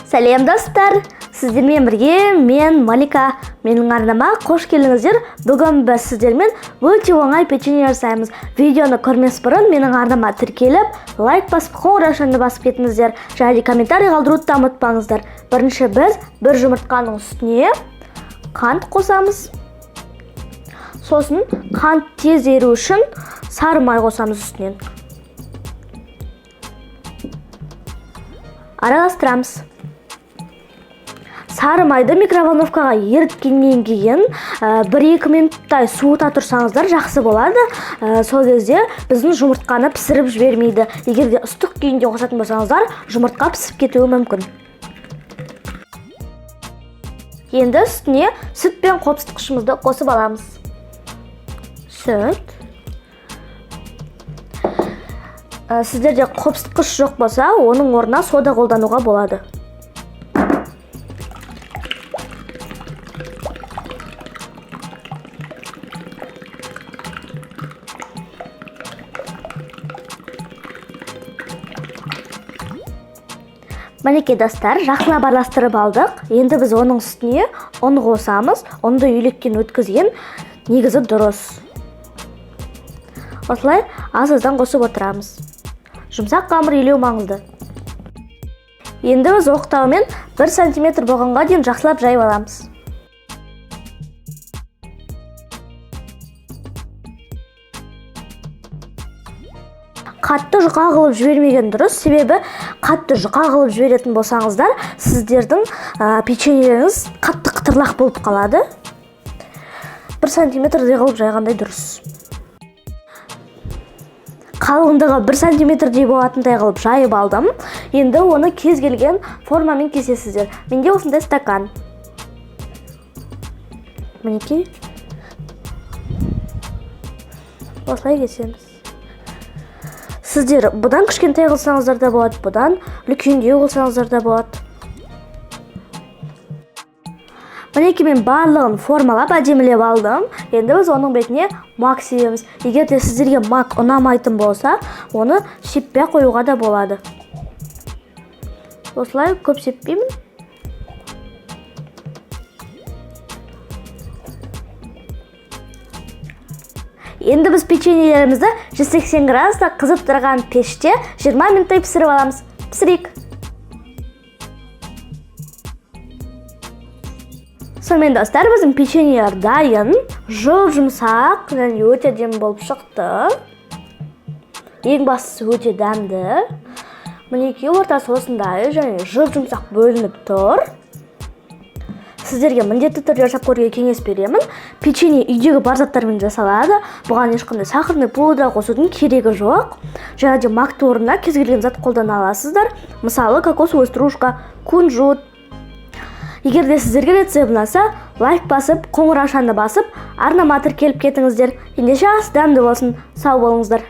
Сәлем достар, сіздермен бірге мен Малика. Менің арнама қош келдіңіздер. Бүгін біз сіздермен өте оңай печенье жасаймыз. Видеоны көрмес бұрын менің арнама тіркеліп, лайк басып, қоңыраушаны басып кетіңіздер. Және комментарий қалдыруды ұмытпаңыздар. Бірінші біз бір жұмыртқаның үстіне қант қосамыз. Сосын қант тез еру үшін сары май қосамыз үстінен. Араластырамыз. Сары майды микроволновкаға еріткеннен кейін 1-2 минуттай суыта тұрсаңыздар жақсы болады. Сол кезде біздің жұмыртқаны пісіріп жібермейді. Егер де ыстық күйінде қосатын болсаңыздар, жұмыртқа пісіп кетуі мүмкін. Енді үстіне сүт пен қопсытқышымызды қосып аламыз. Сүт. Сіздерде қопсытқыш жоқ болса, оның орнына сода қолдануға болады. Мінекей достар, жақсылап араластырып алдық. Енді біз оның үстіне ұн қосамыз. Ұнды үйлектен өткізген негізі дұрыс. Осылай аз-аздан қосып отырамыз. Жұмсақ қамыр илеу маңызды. Енді біз оқтаумен 1 см болғанға дейін жақсылап жайып аламыз. Қатты жұқа қылып жібермеген дұрыс, себебі қатты жұқа қылып жіберетін болсаңыздар, сіздердің печеньеңіз қатты қытырлақ болып қалады. 1 см-дей қылып жайғандай дұрыс. Қалыңдығы 1 см-дей болатындай қылып жайып алдым. Енді оны кез келген формамен кесесіздер. Менде осындай стакан. Мінекей. Осылай кесеміз. Сіздер бұдан кішкентай қылсаңыздар да болады, бұдан үлкендеу қылсаңыздар да болады. Мінекей мен барлығын формалап әдемілеп алдым. Енді біз оның бетіне мак себеміз. Егер де сіздерге мак ұнамайтын болса, оны сеппей қоюға да болады. Осылай көп сеппеймін. Енді біз печеньелерімізді 180 градуста қызып тұрған пеште 20 минуттай пісіріп аламыз. Пісірейік. Сонымен достар, біздің печеньелер дайын, жұмсақ және өте әдемі болып шықты. Ең бастысы өте дәмді. Мінекей ортасы осындай және жұмсақ бөлініп тұр. Сіздерге міндетті түрде жасап көруге кеңес беремін. Печенье үйдегі бар заттармен жасалады. Бұған ешқандай сахарный пудра қосудың керегі жоқ. Және де макты орнына кез келген зат қолдана аласыздар. Мысалы, кокосовый стружка, кунжут. Егер де сіздерге рецепт ұнаса, лайк басып, қоңыраушаны басып, арнама тіркеліп кетіңіздер. Ендеше ас дәмді болсын. Сау болыңыздар.